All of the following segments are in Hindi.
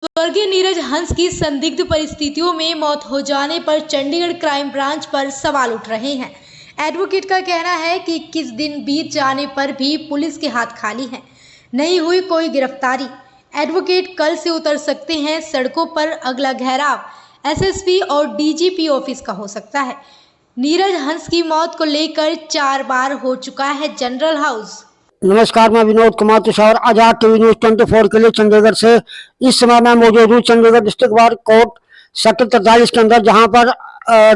स्वर्गीय नीरज हंस की संदिग्ध परिस्थितियों में मौत हो जाने पर चंडीगढ़ क्राइम ब्रांच पर सवाल उठ रहे हैं। एडवोकेट का कहना है कि 21 दिन बीत जाने पर भी पुलिस के हाथ खाली हैं, नहीं हुई कोई गिरफ्तारी। एडवोकेट कल से उतर सकते हैं सड़कों पर। अगला घेराव एसएसपी और डीजीपी ऑफिस का हो सकता है। नीरज हंस की मौत को लेकर 4 बार हो चुका है जनरल हाउस। नमस्कार, मैं विनोद कुमार तुषार आजाद टीवी न्यूज 24 के लिए चंडीगढ़ से इस समय मैं मौजूद हूँ Chandigarh district bar court sector 43 के अंदर, जहाँ पर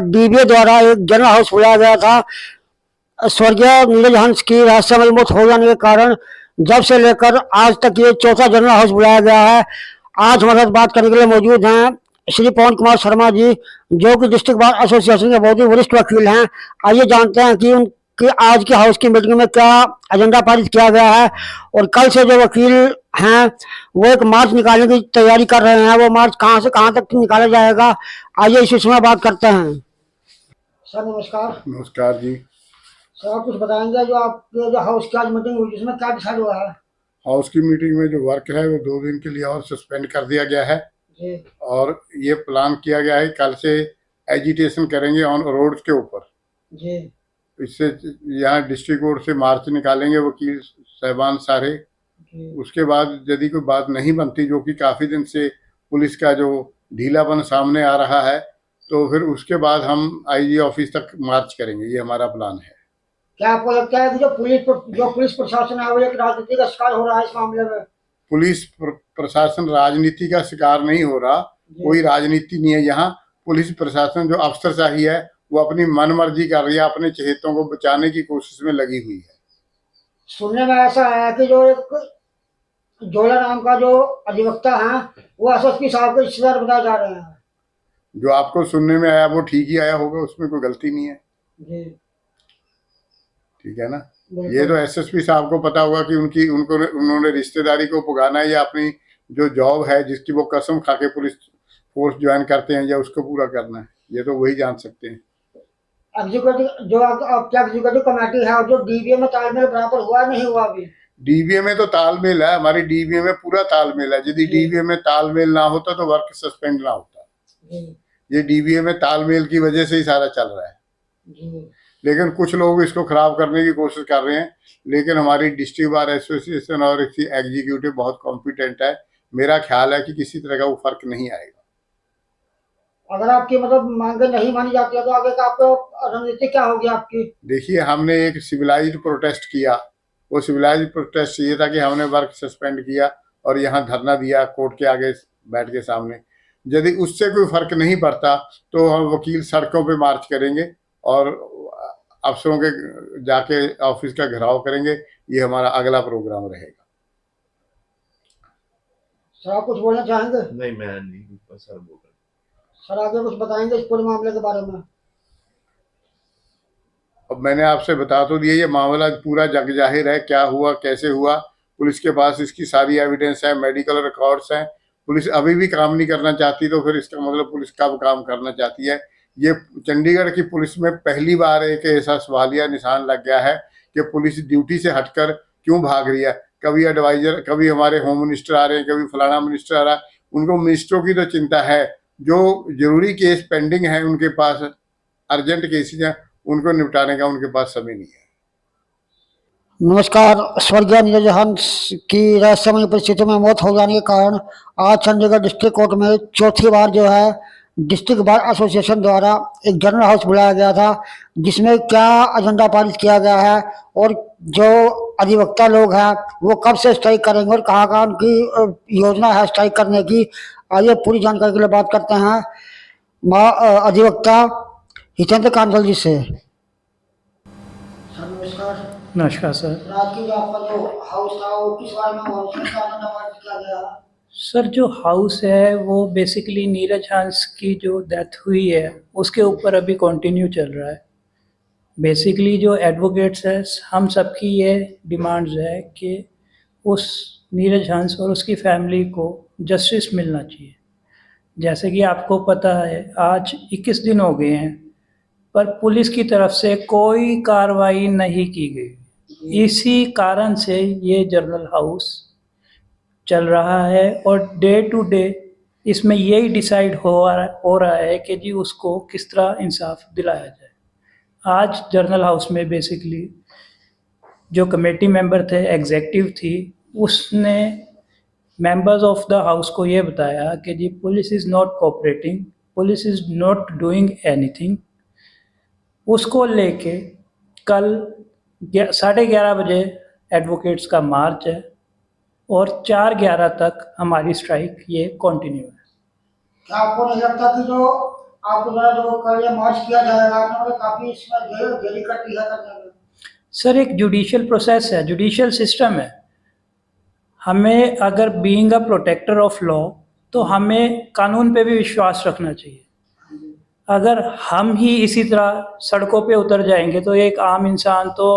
डीबीए द्वारा एक जनरल हाउस बुलाया गया था। स्वर्गीय नीरज हंस की रहस्यमय मौत हो जाने के कारण जब से लेकर आज तक ये चौथा जनरल हाउस बुलाया गया है। आज हमारे साथ बात करने के लिए मौजूद हैं श्री पवन कुमार शर्मा जी, जो कि डिस्ट्रिक्ट बार एसोसिएशन के बहुत ही वरिष्ठ वकील हैं। आइए जानते हैं कि कि आज के हाउस की मीटिंग में क्या एजेंडा पारित किया गया है और कल से जो वकील हैं वो एक मार्च निकालने की तैयारी कर रहे हैं। वो मार्च कहां से कहां तक निकाला जाएगा, आइए इस विषय में बात करते हैं। सर नमस्कार। नमस्कार जी। सर आप कुछ बताएंगे जो आपके जो हाउस की आज मीटिंग हुई जिसमें क्या डिसाइड हुआ है? हाउस की मीटिंग में जो वर्क है वो 2 दिन के लिए और सस्पेंड कर दिया गया है जी। और ये प्लान किया गया है कल से एजिटेशन करेंगे ऑन रोड के ऊपर जी। इससे यहाँ डिस्ट्रिक्ट कोर्ट से मार्च निकालेंगे वकील साहबान सारे। उसके बाद यदि कोई बात नहीं बनती, जो कि काफ़ी दिन से पुलिस का जो ढीलापन सामने आ रहा है, तो फिर उसके बाद हम आईजी ऑफिस तक मार्च करेंगे। ये हमारा प्लान है। क्या आपको लगता है कि जो पुलिस प्रशासन है वो एक राजनीति का शिकार हो रहा है इस मामले में? पुलिस प्रशासन राजनीति का शिकार नहीं हो रहा, कोई राजनीति नहीं है यहाँ। पुलिस प्रशासन जो अफसरशाही है वो अपनी मनमर्जी कर रही है, अपने चहेतों को बचाने की कोशिश में लगी हुई है। सुनने में ऐसा है कि जो एक जोला नाम का जो अधिवक्ता है वो एसएसपी साहब के रिश्तेदार बताए जा रहे हैं। जो आपको सुनने में आया वो ठीक ही आया होगा, उसमें कोई गलती नहीं है जी। ठीक है ना। ये तो एसएसपी साहब को पता होगा कि उन्होंने रिश्तेदारी को पुगाना है या अपनी जो जॉब है जिसकी वो कसम खा के पुलिस फोर्स ज्वाइन करते हैं या उसको पूरा करना है, ये तो वही जान सकते हैं। एग्जीक्यूटिव जो आपकी एग्जीक्यूटिव कमेटी है और जो डीबीए में तालमेल बराबर हुआ नहीं हुआ अभी? डीबीए में तो तालमेल है, हमारी डीबीए में पूरा तालमेल है। यदि डीबीए में तालमेल ना होता तो वर्क सस्पेंड ना होता। ये डीबीए में तालमेल की वजह से ही सारा चल रहा है। लेकिन कुछ लोग इसको खराब करने की कोशिश कर रहे हैं, लेकिन हमारी डिस्ट्रिक्ट बार एसोसिएशन और इसकी एग्जीक्यूटिव बहुत कॉम्पिटेंट है। मेरा ख्याल है कि किसी तरह का वो फर्क नहीं आएगा। अगर आपकी मतलब मांगे नहीं मानी जाती है तो आगे का आपको रणनीति क्या होगी आपकी? देखिए, हमने एक सिविलाइज्ड प्रोटेस्ट किया। वो सिविलाइज्ड प्रोटेस्ट ये था कि हमने वर्क सस्पेंड किया और यहाँ धरना दिया कोर्ट के आगे बैठ के सामने। यदि उससे कोई फर्क नहीं पड़ता तो हम वकील सड़कों पे मार्च करेंगे और अफसरों के जाके ऑफिस का घेराव करेंगे। ये हमारा अगला प्रोग्राम रहेगा। सर आप कुछ बोलना चाहेंगे? नहीं, मैं नहीं सर बोल रहा। सर आगे कुछ बताएंगे इस पूरे मामले के बारे में? अब मैंने आपसे बता तो दिया, ये मामला पूरा जग जाहिर है, क्या हुआ कैसे हुआ। पुलिस के पास इसकी सारी एविडेंस है, मेडिकल रिकॉर्ड्स हैं। पुलिस अभी भी काम नहीं करना चाहती तो फिर इसका मतलब पुलिस कब काम करना चाहती है? ये चंडीगढ़ की पुलिस में पहली बार एक ऐसा सवालिया निशान लग गया है कि पुलिस ड्यूटी से हटकर क्यों भाग रही है। कभी एडवाइजर, कभी हमारे होम मिनिस्टर आ रहे हैं, कभी फलाना मिनिस्टर आ रहा है। उनको मिनिस्टरों की तो चिंता है, जो जरूरी केस पेंडिंग है उनके पास, अर्जेंट केसेज हैं, उनको निपटाने का उनके पास समय नहीं है। नमस्कार। स्वर्गीय नीरज हंस की रहस्यमय परिस्थितियों में मौत हो जाने के कारण आज चंडीगढ़ डिस्ट्रिक्ट कोर्ट में चौथी बार जो है डिस्ट्रिक्ट बार एसोसिएशन द्वारा एक जनरल हाउस बुलाया गया था, जिसमें क्या एजेंडा पारित किया गया है और जो अधिवक्ता लोग हैं वो कब से स्ट्राइक करेंगे और कहाँ कहाँ उनकी योजना है स्ट्राइक करने की। आइए पूरी जानकारी के लिए बात करते हैं अधिवक्ता हितेंद्र कांडल जी से। नमस्कार। नमस्कार सर। रात की जो आपका जो हाउस था वो किस बारे में हुआ, उसमें क्या एजेंडा पारित किया गया? सर जो हाउस है वो बेसिकली नीरज हंस की जो डेथ हुई है उसके ऊपर अभी कंटिन्यू चल रहा है। बेसिकली जो एडवोकेट्स है हम सबकी ये डिमांड्स है कि उस नीरज हंस और उसकी फैमिली को जस्टिस मिलना चाहिए। जैसे कि आपको पता है आज 21 दिन हो गए हैं पर पुलिस की तरफ से कोई कार्रवाई नहीं की गई। इसी कारण से ये जनरल हाउस चल रहा है और डे टू डे इसमें यही डिसाइड हो रहा है कि जी उसको किस तरह इंसाफ दिलाया जाए। आज जर्नल हाउस में बेसिकली जो कमेटी मेंबर थे, एग्जेक्टिव थी, उसने मेंबर्स ऑफ द हाउस को ये बताया कि जी police is not cooperating, police is not doing anything. उसको लेके कल 11:30 बजे एडवोकेट्स का मार्च है और 4:11 तक हमारी स्ट्राइक ये कंटिन्यू है। क्या आपको नहीं लगता कि जो आपके द्वारा जो कल ये मार्च किया जाएगा, आपने काफी इसमें देरी कर दी है करने में? सर, एक जुडिशियल प्रोसेस है, जुडिशियल सिस्टम है। हमें अगर being a protector of law तो हमें कानून पे भी विश्वास रखना चाहिए। अगर हम ही इसी तरह सड़कों पे उतर जाएंगे तो एक आम इंसान तो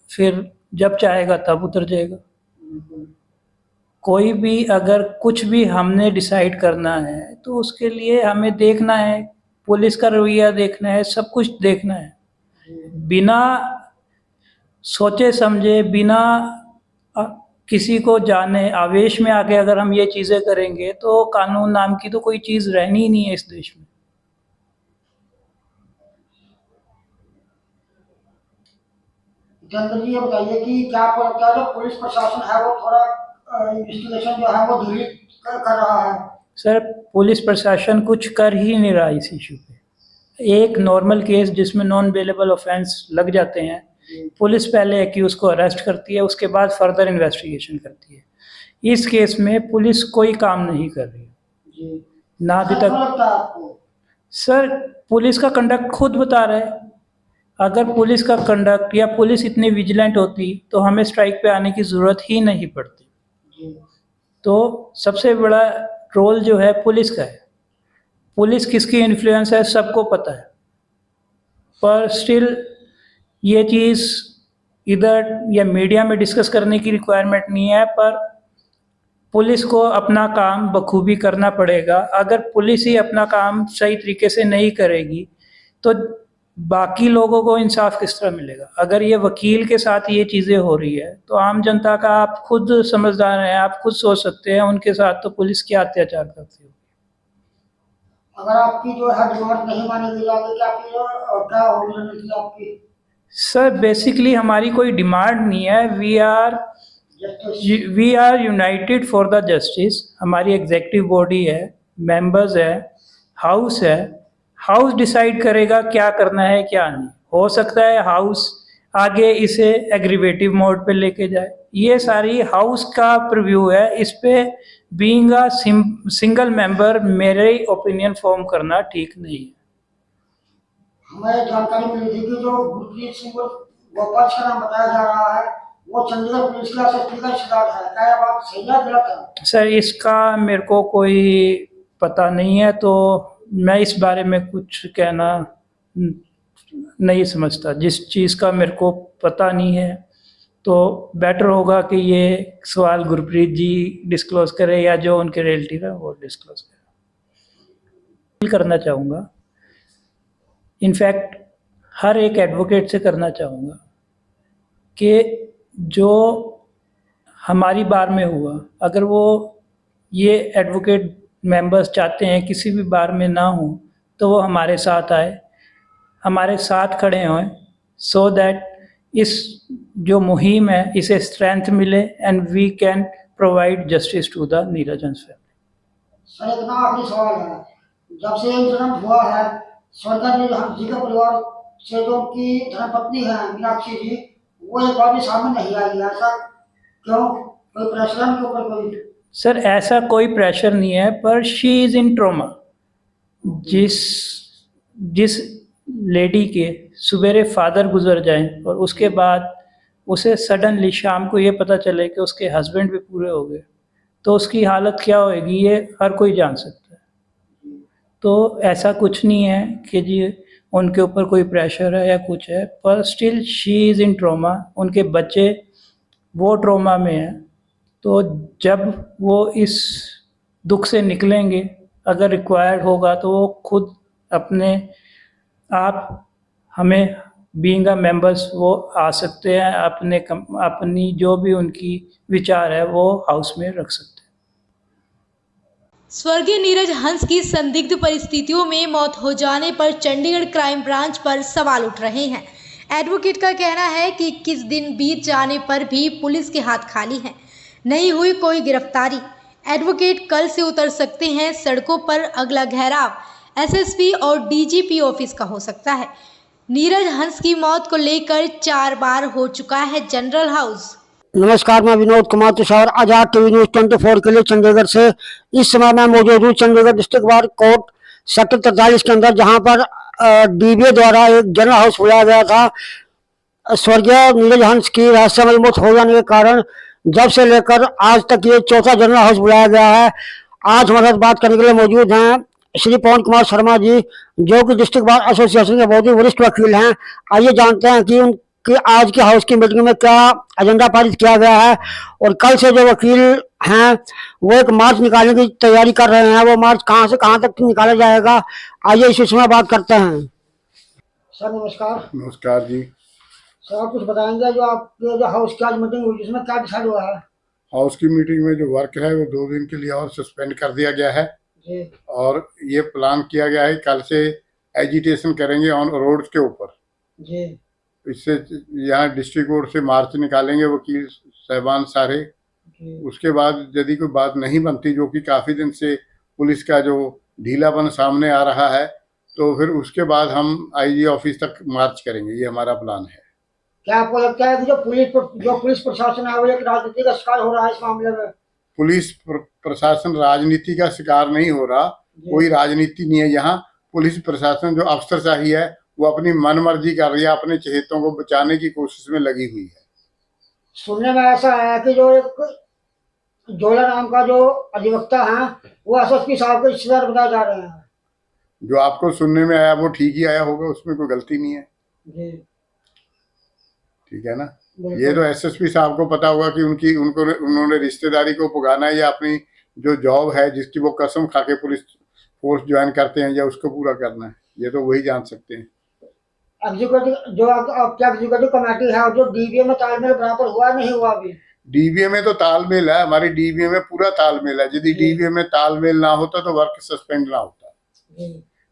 फिर जब चाहेगा तब उतर जाएगा। कोई भी अगर कुछ भी हमने डिसाइड करना है तो उसके लिए हमें देखना है, पुलिस का रवैया देखना है, सब कुछ देखना है। बिना सोचे समझे, बिना किसी को जाने आवेश में आके अगर हम ये चीज़ें करेंगे तो कानून नाम की तो कोई चीज़ रहनी ही नहीं है इस देश में। जनरल जी, ये बताइए कि क्या आपको लगता है जो पुलिस प्रशासन है वो थोड़ा इन्वेस्टिगेशन जो है वो धीरे कर रहा है? सर, पुलिस प्रशासन कुछ कर ही नहीं रहा इस इशू पे। एक नॉर्मल केस जिसमें नॉन बेलेबल ऑफेंस लग जाते हैं, पुलिस पहले एक्यूज को अरेस्ट करती है, उसके बाद फर्दर इन्वेस्टिगेशन करती है। इस केस में पुलिस कोई काम नहीं कर रही जी। ना अभी क्या तक। लगता है आपको? सर, पुलिस का कंडक्ट खुद बता रहा है। अगर पुलिस का कंडक्ट या पुलिस इतनी विजिलेंट होती तो हमें स्ट्राइक पे आने की ज़रूरत ही नहीं पड़ती। जी। तो सबसे बड़ा रोल जो है पुलिस का है। पुलिस किसकी इन्फ्लुएंस है सबको पता है, पर स्टिल ये चीज़ इधर या मीडिया में डिस्कस करने की रिक्वायरमेंट नहीं है, पर पुलिस को अपना काम बखूबी करना पड़ेगा। अगर पुलिस ही अपना काम सही तरीके से नहीं करेगी तो बाकी लोगों को इंसाफ किस तरह मिलेगा? अगर ये वकील के साथ ये चीज़ें हो रही है तो आम जनता का, आप खुद समझदार हैं, आप खुद सोच सकते हैं उनके साथ तो पुलिस क्या अत्याचार करती है। अगर आपकी जो है डिमांड नहीं मानी गई आगे क्या क्या होगी रणनीति आपकी? सर, बेसिकली हमारी कोई डिमांड नहीं है। We are united for the justice. हमारी एग्जीक्यूटिव बॉडी है, मेंबर्स है, हाउस है। हाउस डिसाइड करेगा क्या करना है क्या नहीं। हो सकता है हाउस आगे इसे एग्रीवेटिव मोड पे लेके जाए, ये सारी हाउस का प्रीव्यू है। इस पे बीइंग अ सिंगल मेंबर मेरे ओपिनियन फॉर्म करना ठीक नहीं है। हमें जानकारी मिली थी कि जो गुरप्रीत सिंह गोपाल का नाम बताया जा रहा है वो चंडीगढ़ पुलिस का एसएसपी का रिश्तेदार है, क्या यह बात सही है गलत है? सर, इसका मेरे को कोई पता नहीं है, तो मैं इस बारे में कुछ कहना नहीं समझता। जिस चीज़ का मेरे को पता नहीं है तो बेटर होगा कि ये सवाल गुरप्रीत जी डिस्क्लोज करें या जो उनके रिलेटिव है वो डिस्क्लोज करें। करना चाहूँगा, इनफैक्ट हर एक एडवोकेट से करना चाहूँगा कि जो हमारी बार में हुआ, अगर वो ये एडवोकेट मेंबर्स चाहते हैं किसी भी बार में ना हो तो वो हमारे साथ आए, हमारे साथ खड़े हों, सो दैट इस जो मुहिम है इसे स्ट्रेंथ मिले and we can provide justice to the Neeraj Hans family. Sir, इतना आखिरी सवाल है, जब से इंसिडेंट हुआ है स्वर्गीय नीरज हंस जी के परिवार से जो उनकी धर्मपत्नी है मीनाक्षी जी, वो एक बार भी सामने नहीं आई है, ऐसा क्यों? कोई प्रेशर है उनके ऊपर कोई? सर, ऐसा कोई प्रेशर नहीं है, पर शी इज़ इन ट्रोमा। जिस लेडी के सवेरे फादर गुजर जाएं और उसके बाद उसे सडनली शाम को ये पता चले कि उसके हस्बैंड भी पूरे हो गए तो उसकी हालत क्या होएगी ये हर कोई जान सकता है। तो ऐसा कुछ नहीं है कि जी उनके ऊपर कोई प्रेशर है या कुछ है, पर still she is in trauma. उनके बच्चे वो ट्रोमा में हैं, तो जब वो इस दुख से निकलेंगे, अगर रिक्वायर्ड होगा तो वो खुद अपने आप हमें बीइंग अ मेंबर्स वो आ सकते हैं, अपनी जो भी उनकी विचार है वो हाउस में रख सकते हैं। स्वर्गीय नीरज हंस की संदिग्ध परिस्थितियों में मौत हो जाने पर चंडीगढ़ क्राइम ब्रांच पर सवाल उठ रहे हैं। एडवोकेट का कहना है कि 21 दिन बीत जाने पर भी पुलिस के हाथ खाली हैं, नहीं हुई कोई गिरफ्तारी। एडवोकेट कल से उतर सकते हैं सड़कों पर। अगला घेराव एसएसपी और डीजीपी ऑफिस का हो सकता है। नीरज हंस की मौत को लेकर 4 बार हो चुका है जनरल हाउस। नमस्कार, मैं विनोद कुमार तुषार आजाद टीवी न्यूज 24 के लिए चंडीगढ़ से इस समय मैं मौजूद हूँ Chandigarh district bar court sector 43 के अंदर, जहाँ पर डीबीए द्वारा एक जनरल हाउस बुलाया गया था। स्वर्गीय नीरज हंस की रहस्यमय मौत हो जाने के कारण जब से लेकर आज तक ये चौथा जनरल हाउस बुलाया गया है। आज हमारे साथ बात करने के लिए मौजूद हैं श्री पवन कुमार शर्मा जी, जो कि डिस्ट्रिक्ट बार एसोसिएशन के बहुत ही वरिष्ठ वकील हैं। आइए जानते हैं कि कि आज के हाउस की मीटिंग में क्या एजेंडा पारित किया गया है और कल से जो वकील हैं वो एक मार्च निकालने की तैयारी कर रहे हैं। वो मार्च कहां से कहां तक निकाला जाएगा, आइए इस विषय में बात करते हैं। सर नमस्कार। नमस्कार जी। सर आप कुछ बताएंगे जो आपके जो हाउस की आज मीटिंग हुई जिसमें क्या डिसाइड हुआ है? हाउस की मीटिंग में जो वर्क है वो 2 दिन के लिए और सस्पेंड कर दिया गया है जी। और ये प्लान किया गया है कल से एजिटेशन करेंगे ऑन रोड के ऊपर जी। इससे यहाँ डिस्ट्रिक्ट कोर्ट से मार्च निकालेंगे वकील साहबान सारे। उसके बाद यदि कोई बात नहीं बनती, जो कि काफ़ी दिन से पुलिस का जो ढीलापन सामने आ रहा है, तो फिर उसके बाद हम आईजी ऑफिस तक मार्च करेंगे। ये हमारा प्लान है। क्या आपको लगता है कि जो पुलिस प्रशासन है वो एक राजनीति का शिकार हो रहा है इस मामले में? पुलिस प्रशासन राजनीति का शिकार नहीं हो रहा, कोई राजनीति नहीं है यहाँ। पुलिस प्रशासन जो अफसरशाही है वो अपनी मन मर्जी कर रही है, अपने चहेतों को बचाने की कोशिश में लगी हुई है। सुनने में ऐसा है कि जो एक जोला नाम का जो अधिवक्ता है वो एसएसपी साहब के रिश्तेदार बताए जा रहे हैं। जो आपको सुनने में आया वो ठीक ही आया होगा, उसमें कोई गलती नहीं है जी। ठीक है ना। ये तो एसएसपी साहब को पता होगा कि उन्होंने रिश्तेदारी को पुगाना है या अपनी जो जॉब है जिसकी वो कसम खा के पुलिस फोर्स ज्वाइन करते हैं या उसको पूरा करना है, ये तो वही जान सकते हैं। एग्जीक्यूटिव जो आपकी एग्जीक्यूटिव कमेटी है जो डीबीए में तालमेल बराबर हुआ नहीं हुआ अभी? डीबीए में तो तालमेल है, हमारी डीबीए में पूरा तालमेल है। यदि डीबीए में तालमेल ना होता तो वर्क सस्पेंड ना होता।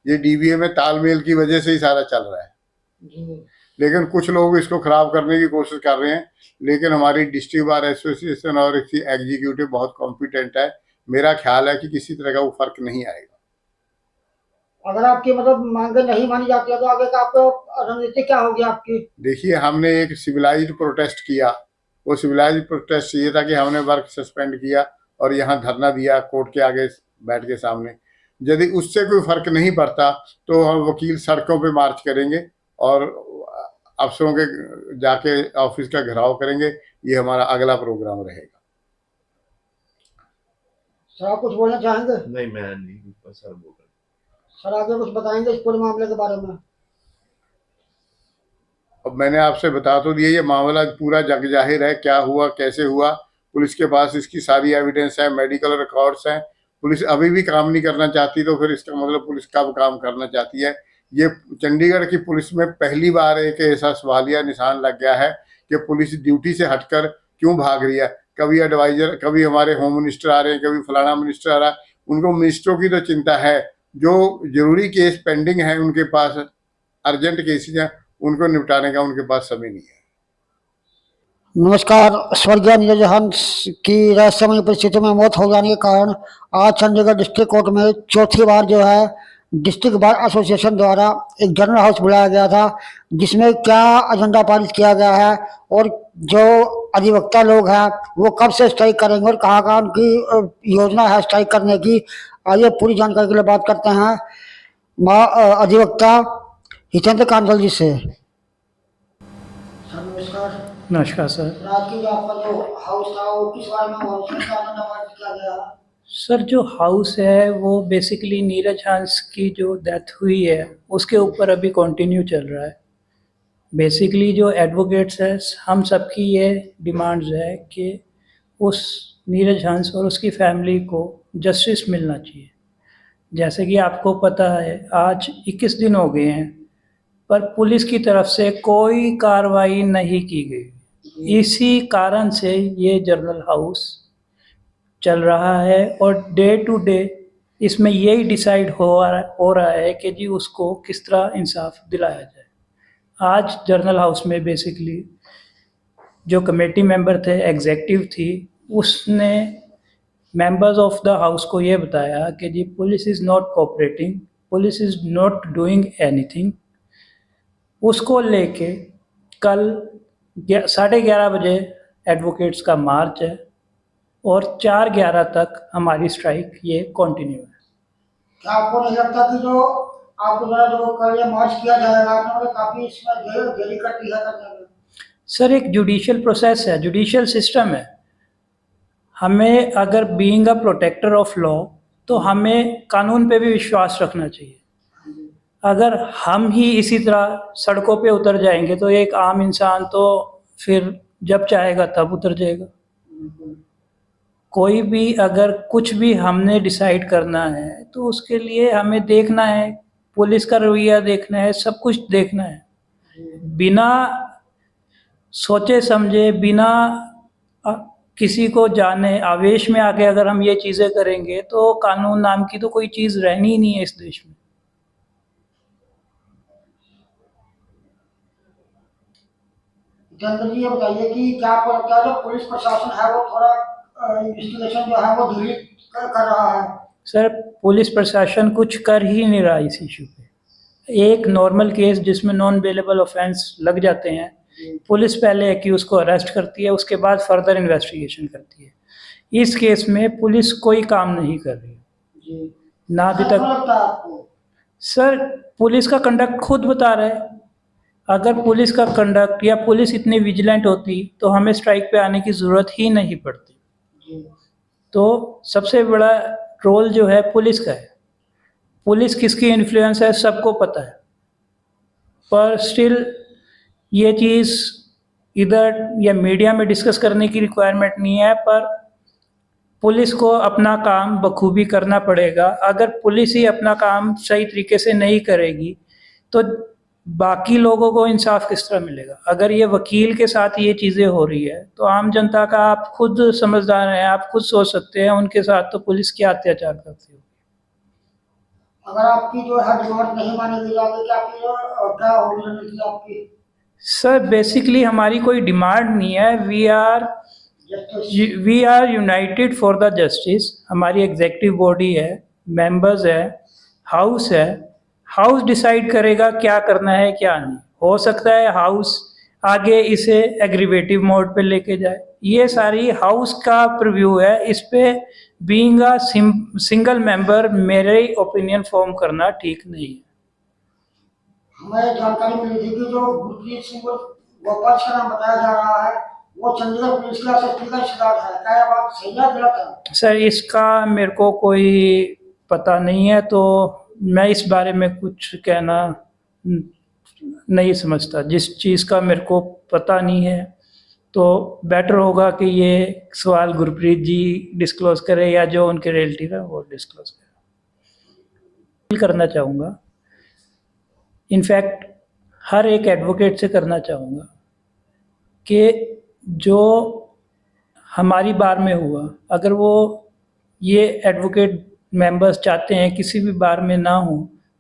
ये डीबीए में तालमेल की वजह से ही सारा चल रहा है। लेकिन कुछ लोग इसको खराब करने की कोशिश कर रहे हैं, लेकिन हमारी डिस्ट्रिक्ट बार एसोसिएशन और इसकी एग्जीक्यूटिव बहुत कॉम्पिटेंट है। मेरा ख्याल है कि किसी तरह का वो फर्क नहीं आएगा। अगर आपकी मतलब मांगे नहीं मानी जाती है तो आगे का आपको रणनीति क्या होगी आपकी? देखिए, हमने एक सिविलाइज्ड प्रोटेस्ट किया। वो सिविलाइज्ड प्रोटेस्ट ये था कि हमने वर्क सस्पेंड किया और यहाँ धरना दिया कोर्ट के आगे बैठ के सामने। यदि उससे कोई फर्क नहीं पड़ता तो हम वकील सड़कों पे मार्च करेंगे और अफसरों के जाके ऑफिस का घेराव करेंगे। ये हमारा अगला प्रोग्राम रहेगा। सर आप कुछ बोलना चाहेंगे? नहीं, मैं नहीं, सर बोल रहे। सर आगे कुछ बताएंगे इस पूरे मामले के बारे में? अब मैंने आपसे बता तो दिया, ये मामला पूरा जग जाहिर है, क्या हुआ कैसे हुआ। पुलिस के पास इसकी सारी एविडेंस है, मेडिकल रिकॉर्ड्स हैं। पुलिस अभी भी काम नहीं करना चाहती तो फिर इसका मतलब पुलिस कब काम करना चाहती है? ये चंडीगढ़ की पुलिस में पहली बार एक ऐसा सवालिया निशान लग गया है कि पुलिस ड्यूटी से हटकर क्यों भाग रही है। कभी एडवाइजर, कभी हमारे होम मिनिस्टर आ रहे हैं, कभी फलाना मिनिस्टर आ रहा है। उनको मिनिस्टरों की तो चिंता है, जो जरूरी केस पेंडिंग है उनके पास, अर्जेंट केसेज हैं, उनको निपटाने का उनके पास समय नहीं है। नमस्कार। स्वर्गीय नीरज हंस की रहस्यमय परिस्थिति में मौत हो जाने के कारण आज चंडीगढ़ डिस्ट्रिक्ट कोर्ट में चौथी बार जो है डिस्ट्रिक्ट बार एसोसिएशन द्वारा एक जनरल हाउस बुलाया गया था, जिसमें क्या एजेंडा पारित किया गया है और जो अधिवक्ता लोग हैं वो कब से स्ट्राइक करेंगे और कहाँ कहाँ उनकी योजना है स्ट्राइक करने की। आइए पूरी जानकारी के लिए बात करते हैं अधिवक्ता हितेंद्र कांडल जी से। नमस्कार। नमस्कार सर। रात की जो आपका जो हाउस था वो किस बारे में हुआ, उसमें क्या एजेंडा पारित किया गया? सर जो हाउस है वो बेसिकली नीरज हंस की जो डेथ हुई है उसके ऊपर अभी कंटिन्यू चल रहा है। बेसिकली जो एडवोकेट्स है हम सबकी ये डिमांड्स है कि उस नीरज हंस और उसकी फैमिली को जस्टिस मिलना चाहिए। जैसे कि आपको पता है आज 21 दिन हो गए हैं पर पुलिस की तरफ से कोई कार्रवाई नहीं की गई। इसी कारण से ये जनरल हाउस चल रहा है और डे टू डे इसमें यही डिसाइड हो रहा है कि जी उसको किस तरह इंसाफ दिलाया जाए। आज जर्नल हाउस में बेसिकली जो कमेटी मेंबर थे, एग्जेक्टिव थी, उसने मेंबर्स ऑफ द हाउस को ये बताया कि जी police is not cooperating, police is not doing anything. उसको लेके कल 11:30 बजे एडवोकेट्स का मार्च है और 4:11 तक हमारी स्ट्राइक ये कंटिन्यू है। क्या आपको नहीं लगता कि जो आपको द्वारा जो कल ये मार्च किया जाएगा, आपने काफी इसमें देरी कर दी है करने में? सर, एक जुडिशियल प्रोसेस है, जुडिशियल सिस्टम है। हमें अगर being a protector of law तो हमें कानून पे भी विश्वास रखना चाहिए। अगर हम ही इसी तरह सड़कों पे उतर जाएंगे तो एक आम इंसान तो फिर जब चाहेगा तब उतर जाएगा। कोई भी अगर कुछ भी हमने डिसाइड करना है तो उसके लिए हमें देखना है, पुलिस का रवैया देखना है, सब कुछ देखना है। बिना सोचे समझे, बिना किसी को जाने, आवेश में आके अगर हम ये चीज़ें करेंगे तो कानून नाम की तो कोई चीज़ रहनी ही नहीं है इस देश में। जनरल जी ये बताइए कि क्या आपको लगता है जो पुलिस प्रशासन है वो थोड़ा इन्वेस्टिगेशन जो है वो धीरे कर रहा है? सर, पुलिस प्रशासन कुछ कर ही नहीं रहा इस इशू पे। एक नॉर्मल केस जिसमें नॉन बेलेबल ऑफेंस लग जाते हैं, पुलिस पहले एक्यूज को अरेस्ट करती है, उसके बाद फर्दर इन्वेस्टिगेशन करती है। इस केस में पुलिस कोई काम नहीं कर रही जी। ना अभी क्या तक। लगता है आपको? सर, पुलिस का कंडक्ट खुद बता रहा है। अगर पुलिस का कंडक्ट या पुलिस इतनी विजिलेंट होती तो हमें स्ट्राइक पे आने की ज़रूरत ही नहीं पड़ती। जी। तो सबसे बड़ा रोल जो है पुलिस का है। पुलिस किसकी इन्फ्लुएंस है सबको पता है, पर स्टिल ये चीज़ इधर या मीडिया में डिस्कस करने की रिक्वायरमेंट नहीं है, पर पुलिस को अपना काम बखूबी करना पड़ेगा। अगर पुलिस ही अपना काम सही तरीके से नहीं करेगी तो बाकी लोगों को इंसाफ किस तरह मिलेगा? अगर ये वकील के साथ ये चीज़ें हो रही है तो आम जनता का, आप खुद समझदार हैं, आप खुद सोच सकते हैं उनके साथ तो पुलिस क्या अत्याचार करती होगी। अगर आपकी जो है डिमांड नहीं मानी गई आगे क्या आपकी क्या होगी रणनीति आपकी? सर, बेसिकली हमारी कोई डिमांड नहीं है। We are united for the justice. हमारी एग्जीक्यूटिव बॉडी है, मेंबर्स है, हाउस है। हाउस डिसाइड करेगा क्या करना है क्या नहीं। हो सकता है हाउस आगे इसे एग्रीवेटिव मोड पे लेके जाए, ये सारी हाउस का प्रीव्यू है। इस पे बीइंग अ सिंगल मेंबर मेरे ओपिनियन फॉर्म करना ठीक नहीं है। हमें जानकारी मिली थी कि जो गुरप्रीत सिंह गोपाल का नाम बताया जा रहा है वो चंडीगढ़ पुलिस के एसएसपी का रिश्तेदार है, क्या यह बात सही है गलत है? सर, इसका मेरे को कोई पता नहीं है, तो मैं इस बारे में कुछ कहना नहीं समझता। जिस चीज़ का मेरे को पता नहीं है तो बेटर होगा कि ये सवाल गुरप्रीत जी डिस्क्लोज करें या जो उनके रिलेटिव है वो डिस्क्लोज करें। करना चाहूँगा, इनफैक्ट हर एक एडवोकेट से करना चाहूँगा कि जो हमारी बार में हुआ, अगर वो ये एडवोकेट मेंबर्स चाहते हैं किसी भी बार में ना हो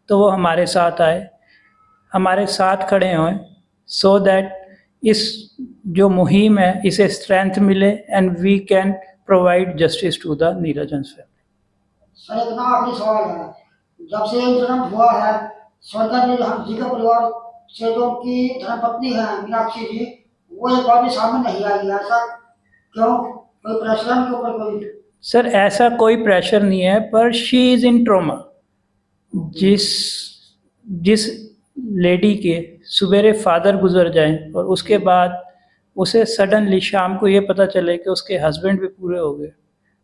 तो वो हमारे साथ आए, हमारे साथ खड़े हों, सो दैट इस जो मुहिम है इसे स्ट्रेंथ मिले and we can provide justice to the Neeraj Hans family. Sir इतना आखिरी सवाल है, जब से इंसिडेंट हुआ है स्वर्गीय नीरज हंस जी के परिवार से जो उनकी धर्मपत्नी है मीनाक्षी जी, वो एक बार भी सामने नहीं आई है, ऐसा क्यों? कोई प्रेशर है उनके ऊपर कोई? सर, ऐसा कोई प्रेशर नहीं है, पर शी इज़ इन ट्रोमा। जिस लेडी के सुबेरे फादर गुजर जाएं और उसके बाद उसे सडनली शाम को ये पता चले कि उसके हस्बैंड भी पूरे हो गए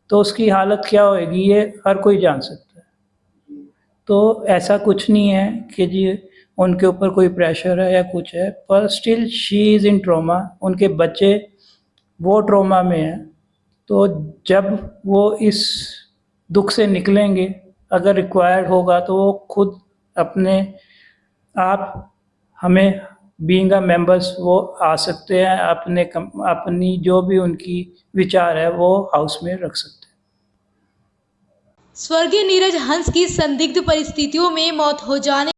तो उसकी हालत क्या होएगी ये हर कोई जान सकता है। तो ऐसा कुछ नहीं है कि जी उनके ऊपर कोई प्रेशर है या कुछ है, पर still she is in trauma. उनके बच्चे वो ट्रोमा में हैं, तो जब वो इस दुख से निकलेंगे, अगर रिक्वायर्ड होगा तो वो खुद अपने आप हमें बीइंग अ मेंबर्स वो आ सकते हैं, अपनी जो भी उनकी विचार है वो हाउस में रख सकते हैं। स्वर्गीय नीरज हंस की संदिग्ध परिस्थितियों में मौत हो जाने